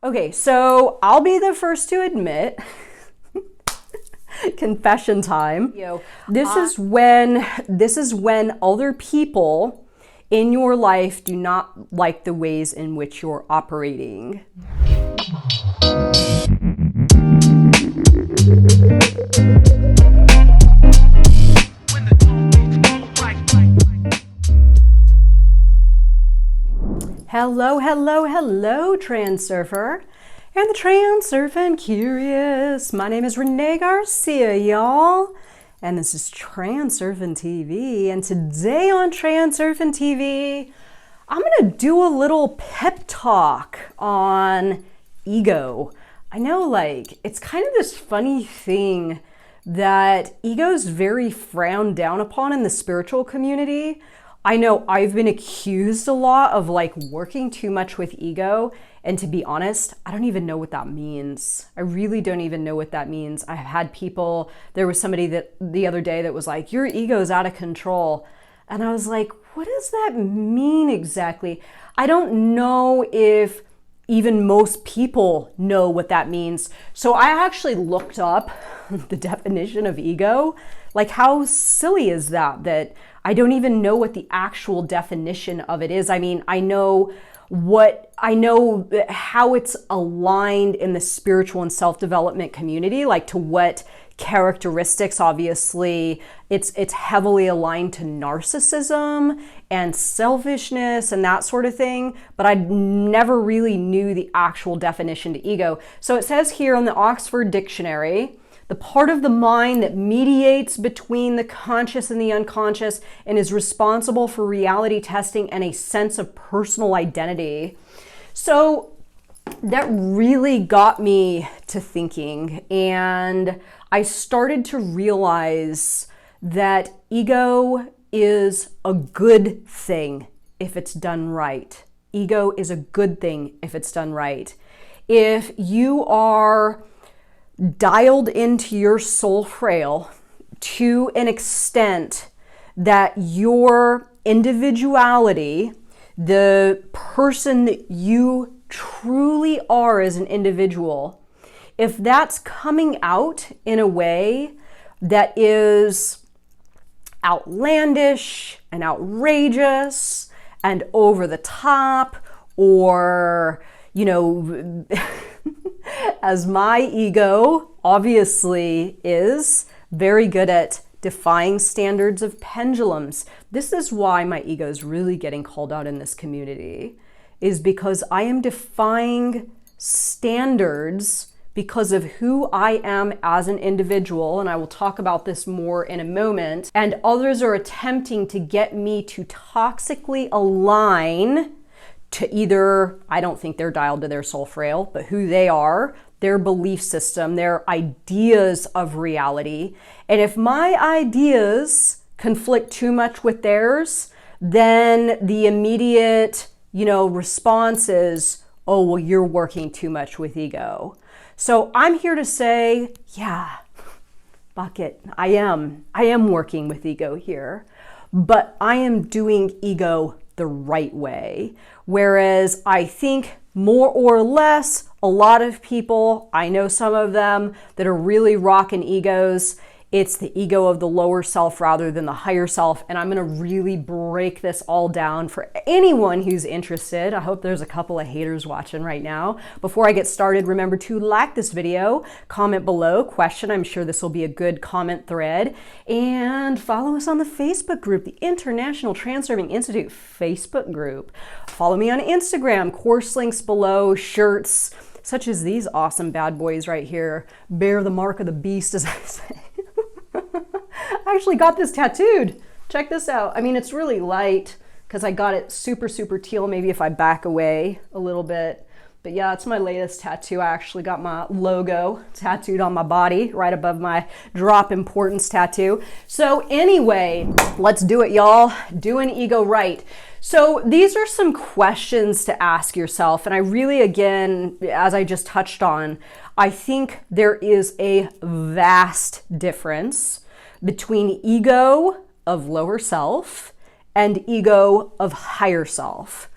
Okay, so I'll be the first to admit, confession time. This is when other people in your life do not like the ways in which you're operating. Hello, hello, hello, Transurfer and the Transurfing Curious. My name is Renee Garcia, y'all, and this is TransurfingTV. And today on TransurfingTV, I'm gonna do a little pep talk on ego. I know, like, it's kind of this funny thing that ego's very frowned down upon in the spiritual community. I know I've been accused a lot of like working too much with ego, and to be honest, I don't even know what that means. I really don't even know what that means. I've had people, there was somebody that the other day that was like, your ego's out of control. And I was like, what does that mean exactly? I don't know if even most people know what that means. So I actually looked up the definition of ego. Like, how silly is that? That I don't even know what the actual definition of it is. I mean, I know how it's aligned in the spiritual and self-development community, like to what characteristics. Obviously, it's heavily aligned to narcissism and selfishness and that sort of thing, but I never really knew the actual definition to ego. So it says here on the Oxford Dictionary, the part of the mind that mediates between the conscious and the unconscious and is responsible for reality testing and a sense of personal identity. So that really got me to thinking, and I started to realize that ego is a good thing if it's done right. Ego is a good thing if it's done right. If you are dialed into your soul frail to an extent that your individuality, the person that you truly are as an individual, if that's coming out in a way that is outlandish and outrageous and over the top, or, you know, as my ego obviously is very good at defying standards of pendulums. This is why my ego is really getting called out in this community, is because I am defying standards because of who I am as an individual, and I will talk about this more in a moment, and others are attempting to get me to toxically align to either, I don't think they're dialed to their soul frail, but who they are, their belief system, their ideas of reality. And if my ideas conflict too much with theirs, then the immediate, response is, oh, well, you're working too much with ego. So I'm here to say, yeah, bucket, I am working with ego here, but I am doing ego the right way. Whereas I think more or less, a lot of people, I know some of them that are really rocking egos, it's the ego of the lower self rather than the higher self. And I'm gonna really break this all down for anyone who's interested. I hope there's a couple of haters watching right now. Before I get started, remember to like this video, comment below, question. I'm sure this will be a good comment thread. And follow us on the Facebook group, the International Transurfing Institute Facebook group. Follow me on Instagram, course links below, shirts, such as these awesome bad boys right here. Bear the mark of the beast, as I say. I actually got this tattooed. Check this out. I mean, it's really light because I got it super, super teal. Maybe if I back away a little bit. But yeah, it's my latest tattoo. I actually got my logo tattooed on my body right above my drop importance tattoo. So anyway, let's do it, y'all. Doing ego right. So these are some questions to ask yourself. And I really, again, as I just touched on, I think there is a vast difference between ego of lower self and ego of higher self.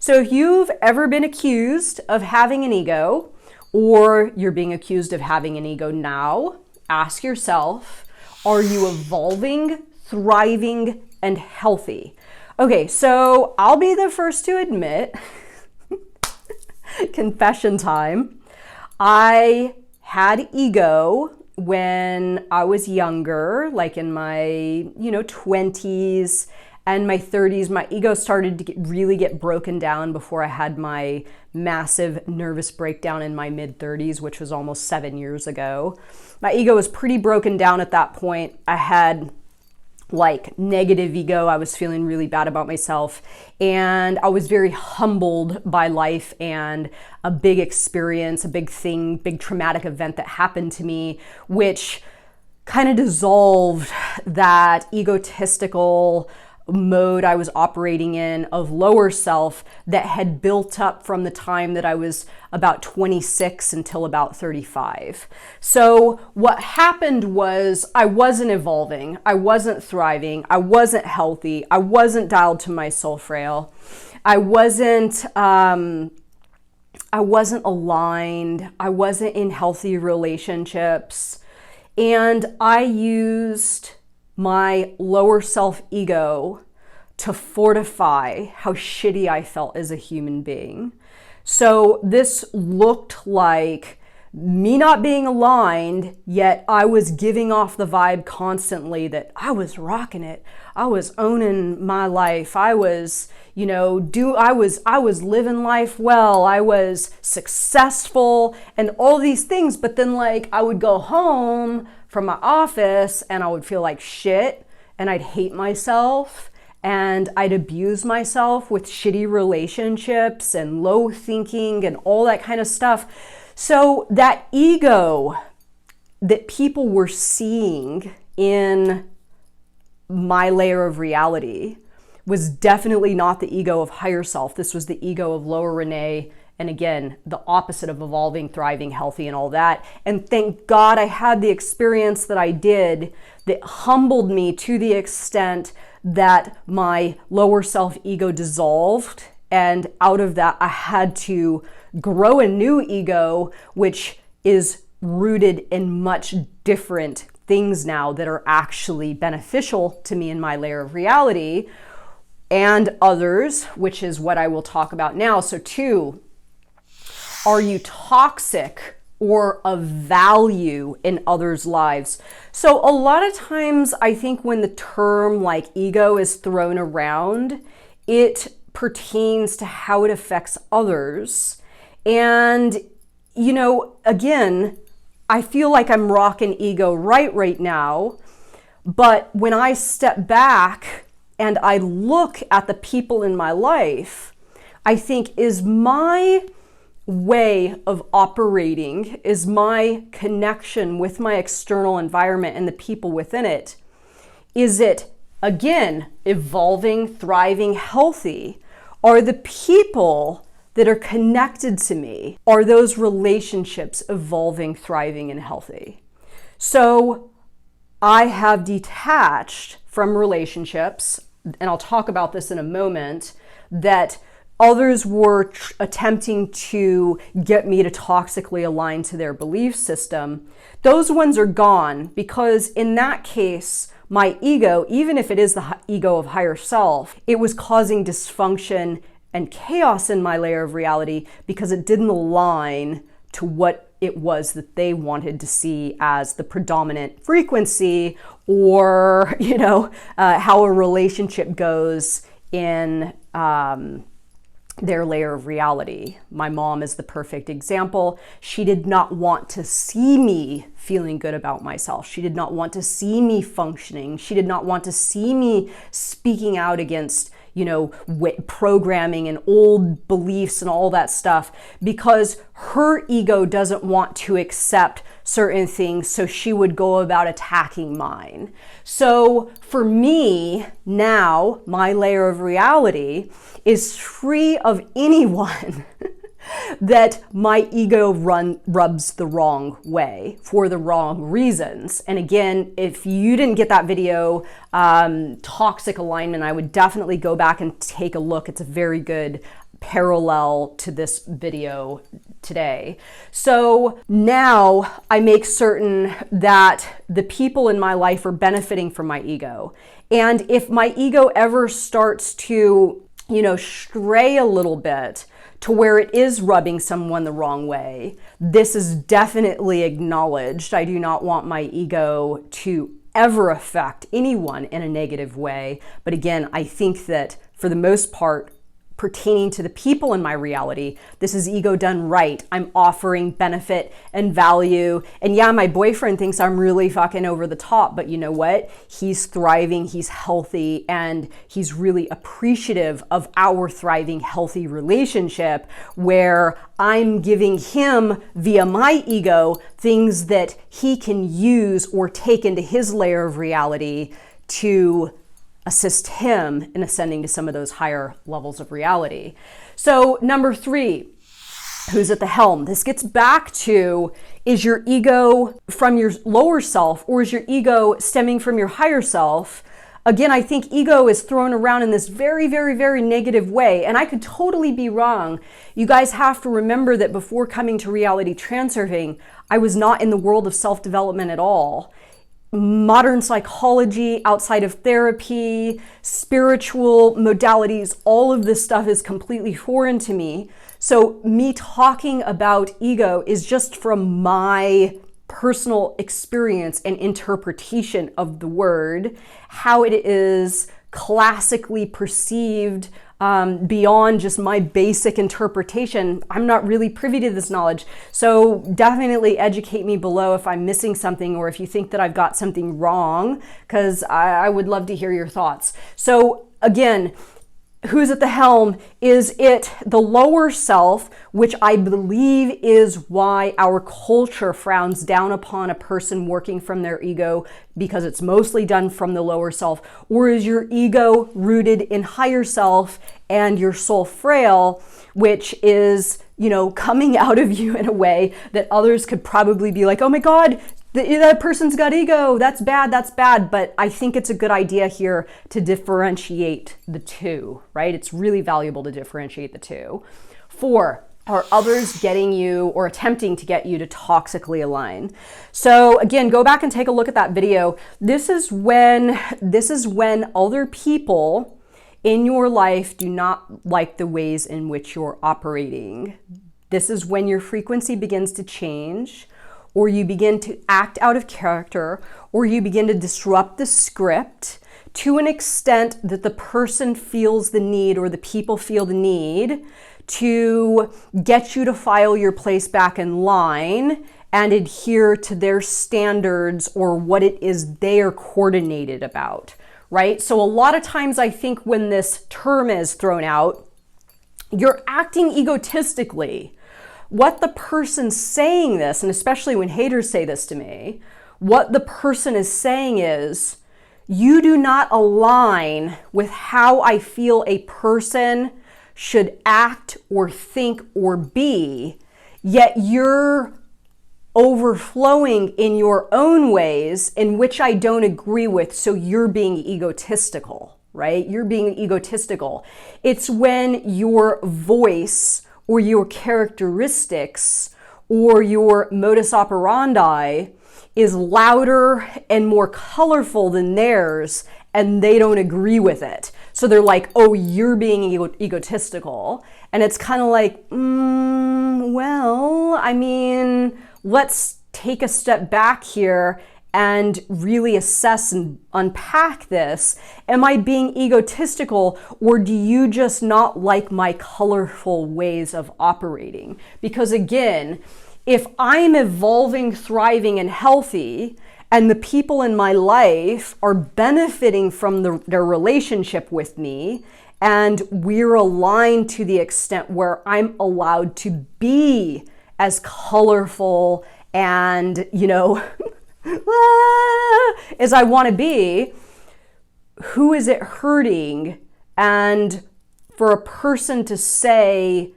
So if you've ever been accused of having an ego, or you're being accused of having an ego now, ask yourself, are you evolving, thriving, and healthy? Okay, so I'll be the first to admit, confession time, I had ego when I was younger, like in my, 20s and my 30s. My ego started to really get broken down before I had my massive nervous breakdown in my mid-30s, which was almost 7 years ago. My ego was pretty broken down at that point. I had like negative ego. I was feeling really bad about myself, and I was very humbled by life and a big experience, a big thing, big traumatic event that happened to me, which kind of dissolved that egotistical mode I was operating in of lower self that had built up from the time that I was about 26 until about 35. So what happened was I wasn't evolving, I wasn't thriving, I wasn't healthy, I wasn't dialed to my soul frail, I wasn't aligned, I wasn't in healthy relationships, and I used my lower self ego to fortify how shitty I felt as a human being. So this looked like me not being aligned, yet I was giving off the vibe constantly that I was rocking it. I was owning my life. I was, I was living life well. I was successful and all these things. But then I would go home from my office and I would feel like shit and I'd hate myself and I'd abuse myself with shitty relationships and low thinking and all that kind of stuff. So that ego that people were seeing in my layer of reality was definitely not the ego of higher self. This was the ego of lower Renee. And again, the opposite of evolving, thriving, healthy, and all that. And thank God I had the experience that I did that humbled me to the extent that my lower self ego dissolved. And out of that, I had to grow a new ego, which is rooted in much different things now that are actually beneficial to me in my layer of reality and others, which is what I will talk about now. So 2, are you toxic or of value in others' lives? So a lot of times I think when the term like ego is thrown around, it pertains to how it affects others. And, again, I feel like I'm rocking ego right now. But when I step back and I look at the people in my life, I think, is my way of operating, is my connection with my external environment and the people within it, is it, again, evolving, thriving, healthy? Are the people that are connected to me, are those relationships evolving, thriving, and healthy? So I have detached from relationships, and I'll talk about this in a moment, that others were attempting to get me to toxically align to their belief system. Those ones are gone, because in that case, my ego, even if it is the ego of higher self, it was causing dysfunction and chaos in my layer of reality because it didn't align to what it was that they wanted to see as the predominant frequency, or, how a relationship goes in their layer of reality. My mom is the perfect example. She did not want to see me feeling good about myself. She did not want to see me functioning. She did not want to see me speaking out against, programming and old beliefs and all that stuff, because her ego doesn't want to accept certain things, so she would go about attacking mine. So for me now, my layer of reality is free of anyone that my ego rubs the wrong way for the wrong reasons. And again, if you didn't get that video, toxic alignment, I would definitely go back and take a look. It's a very good parallel to this video today. So now I make certain that the people in my life are benefiting from my ego. And if my ego ever starts to, stray a little bit to where it is rubbing someone the wrong way, this is definitely acknowledged. I do not want my ego to ever affect anyone in a negative way. But again, I think that for the most part, pertaining to the people in my reality, this is ego done right. I'm offering benefit and value. And yeah, my boyfriend thinks I'm really fucking over the top, but you know what? He's thriving, he's healthy, and he's really appreciative of our thriving, healthy relationship where I'm giving him via my ego things that he can use or take into his layer of reality to assist him in ascending to some of those higher levels of reality. So number 3, who's at the helm? This gets back to, is your ego from your lower self or is your ego stemming from your higher self? Again, I think ego is thrown around in this very, very, very negative way. And I could totally be wrong. You guys have to remember that before coming to Reality Transurfing, I was not in the world of self-development at all. Modern psychology, outside of therapy, spiritual modalities, all of this stuff is completely foreign to me. So me talking about ego is just from my personal experience and interpretation of the word, how it is classically perceived beyond just my basic interpretation. I'm not really privy to this knowledge. So definitely educate me below if I'm missing something or if you think that I've got something wrong, because I would love to hear your thoughts. So again, who's at the helm? Is it the lower self, which I believe is why our culture frowns down upon a person working from their ego, because it's mostly done from the lower self? Or is your ego rooted in higher self and your soul frail, which is, coming out of you in a way that others could probably be like, oh my God, that person's got ego, that's bad, that's bad. But I think it's a good idea here to differentiate the two, right? It's really valuable to differentiate the two. 4, are others getting you or attempting to get you to toxically align? So again, go back and take a look at that video. This is when other people in your life do not like the ways in which you're operating. This is when your frequency begins to change, or you begin to act out of character, or you begin to disrupt the script to an extent that the person feels the need, or the people feel the need to get you to file your place back in line and adhere to their standards or what it is they are coordinated about, right? So a lot of times I think when this term is thrown out, you're acting egotistically. What the person's saying this, and especially when haters say this to me, what the person is saying is, you do not align with how I feel a person should act or think or be, yet you're overflowing in your own ways in which I don't agree with, so you're being egotistical, right? You're being egotistical. It's when your voice or your characteristics or your modus operandi is louder and more colorful than theirs, and they don't agree with it. So they're like, oh, you're being egotistical. And it's kind of like, well, I mean, let's take a step back here and really assess and unpack this. Am I being egotistical, or do you just not like my colorful ways of operating? Because again, if I'm evolving, thriving, and healthy, and the people in my life are benefiting from their relationship with me, and we're aligned to the extent where I'm allowed to be as colorful and, as I want to be, who is it hurting? And for a person to say,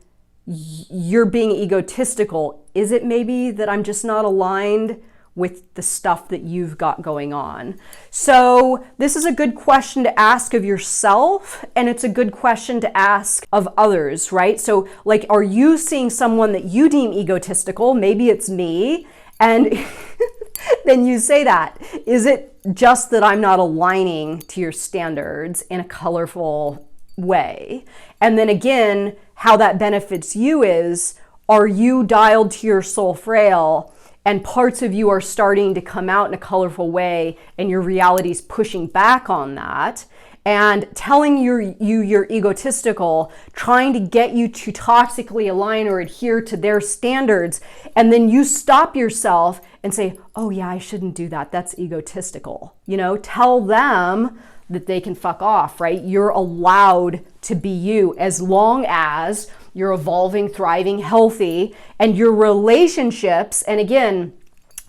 you're being egotistical, is it maybe that I'm just not aligned with the stuff that you've got going on. So this is a good question to ask of yourself, and it's a good question to ask of others, right? So like, are you seeing someone that you deem egotistical? Maybe it's me. And then you say that. Is it just that I'm not aligning to your standards in a colorful way? And then again, how that benefits you is, are you dialed to your soul frail and parts of you are starting to come out in a colorful way and your reality's pushing back on that and telling you're egotistical, trying to get you to toxically align or adhere to their standards, and then you stop yourself and say, oh yeah, I shouldn't do that. That's egotistical. You know, tell them that they can fuck off, right? You're allowed to be you as long as you're evolving, thriving, healthy, and your relationships. And again,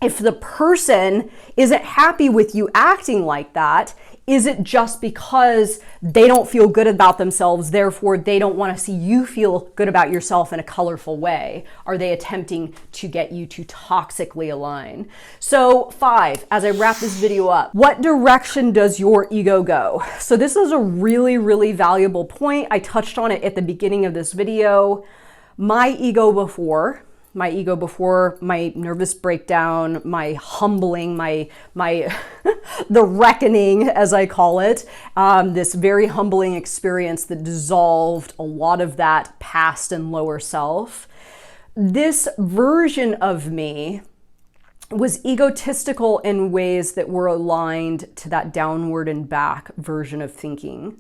if the person isn't happy with you acting like that, is it just because they don't feel good about themselves, therefore they don't want to see you feel good about yourself in a colorful way? Are they attempting to get you to toxically align? So 5, as I wrap this video up, what direction does your ego go? So this is a really, really valuable point. I touched on it at the beginning of this video. My ego before my nervous breakdown, my humbling, my the reckoning, as I call it, this very humbling experience that dissolved a lot of that past and lower self. This version of me was egotistical in ways that were aligned to that downward and back version of thinking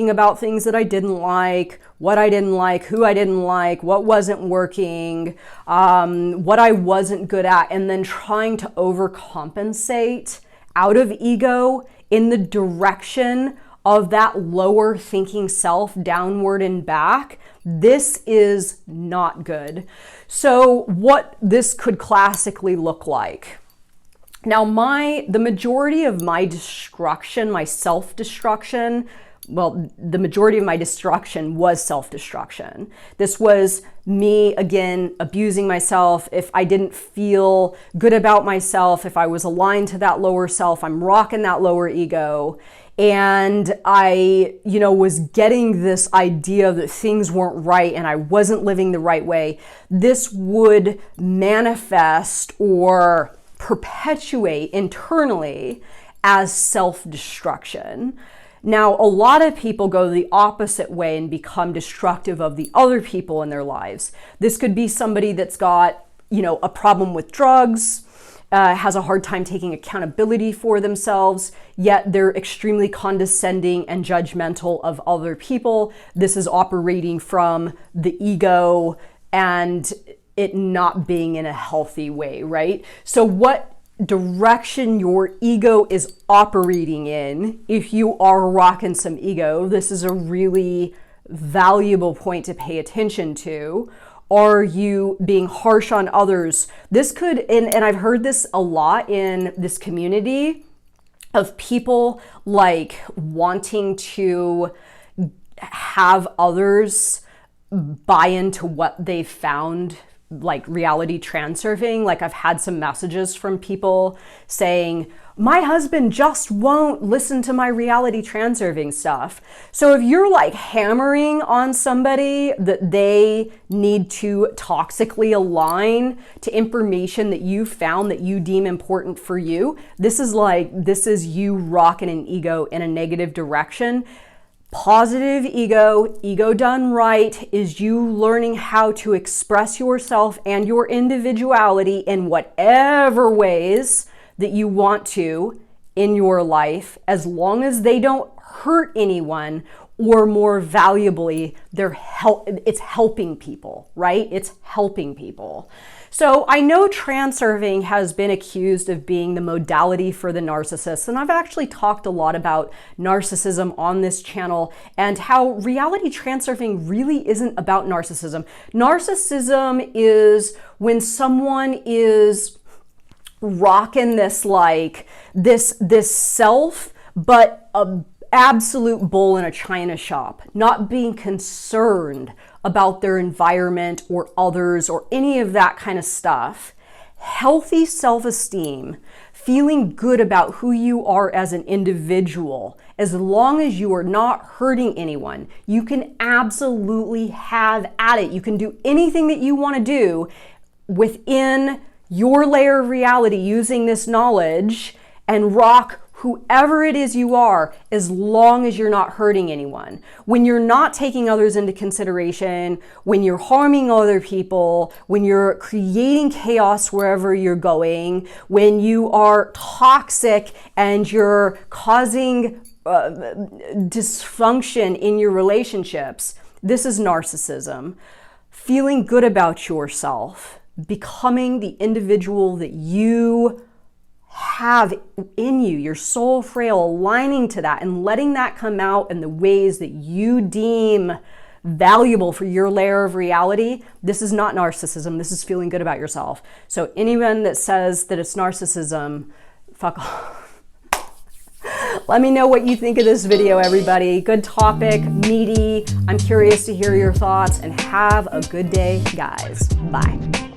about things that I didn't like, what I didn't like, who I didn't like, what wasn't working, what I wasn't good at, and then trying to overcompensate out of ego in the direction of that lower thinking self, downward and back. This is not good. So what this could classically look like. Now, the majority of my destruction, my self-destruction, the majority of my destruction was self-destruction. This was me, again, abusing myself. If I didn't feel good about myself, if I was aligned to that lower self, I'm rocking that lower ego. And I, was getting this idea that things weren't right and I wasn't living the right way. This would manifest or perpetuate internally as self-destruction. Now, a lot of people go the opposite way and become destructive of the other people in their lives. This could be somebody that's got, a problem with drugs, has a hard time taking accountability for themselves, yet they're extremely condescending and judgmental of other people. This is operating from the ego and it not being in a healthy way, right? So what direction your ego is operating in, if you are rocking some ego, this is a really valuable point to pay attention to. Are you being harsh on others? This could, and I've heard this a lot in this community of people like wanting to have others buy into what they've found, like reality transurfing. Like I've had some messages from people saying, my husband just won't listen to my reality transurfing stuff. So if you're like hammering on somebody that they need to toxically align to information that you found that you deem important for you, this is you rocking an ego in a negative direction. Positive ego done right, is you learning how to express yourself and your individuality in whatever ways that you want to in your life, as long as they don't hurt anyone, or more valuably, it's helping people, right? It's helping people. So I know transurfing has been accused of being the modality for the narcissist, and I've actually talked a lot about narcissism on this channel and how reality transurfing really isn't about narcissism. Narcissism is when someone is rocking this this self, but a absolute bull in a china shop, not being concerned about their environment or others or any of that kind of stuff, Healthy self-esteem, feeling good about who you are as an individual, as long as you are not hurting anyone, you can absolutely have at it. You can do anything that you want to do within your layer of reality using this knowledge and rock whoever it is you are, as long as you're not hurting anyone. When you're not taking others into consideration, when you're harming other people, when you're creating chaos wherever you're going, when you are toxic and you're causing dysfunction in your relationships, this is narcissism. Feeling good about yourself, becoming the individual that you have in you, your soul frail, aligning to that and letting that come out in the ways that you deem valuable for your layer of reality. This is not narcissism. This is feeling good about yourself. So anyone that says that it's narcissism, fuck off. Let me know what you think of this video, everybody. Good topic, meaty. I'm curious to hear your thoughts, and have a good day, guys. Bye.